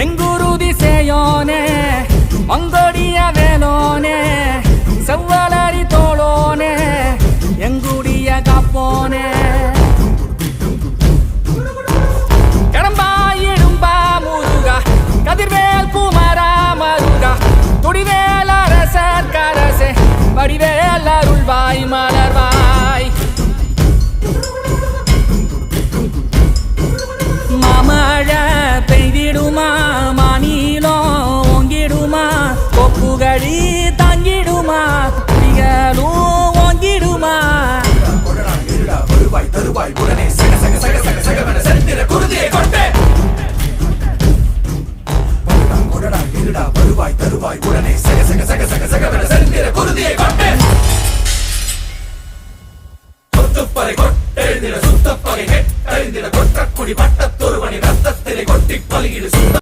செங்குருதி சேயோனே மங்கோடிய வேலோனே செவ்வலரி தோளோனே எங்குடிய காப்போனே கடம்பாயிடும்பா முருகா கதிர்வேல் குமரா மருகா துடிவேல் அரசர் கரசே வடிவேல் அருள்வாய் மலர்வாய் மாமழ பெய்திடுமா மாநிலம் ஓங்கிடுமா கொப்புகழி தாங்கிடுமா புலிகளும் ஓங்கிடுமா வருவாய் தருவாய் உடனே சக சக சக சக சகவென செந்திர குருதியை கொண்டே கொடடா இருடா வருவாய் தருவாய் உடனே சக சக சக சக சகவென செந்திர குருதியை கொண்டே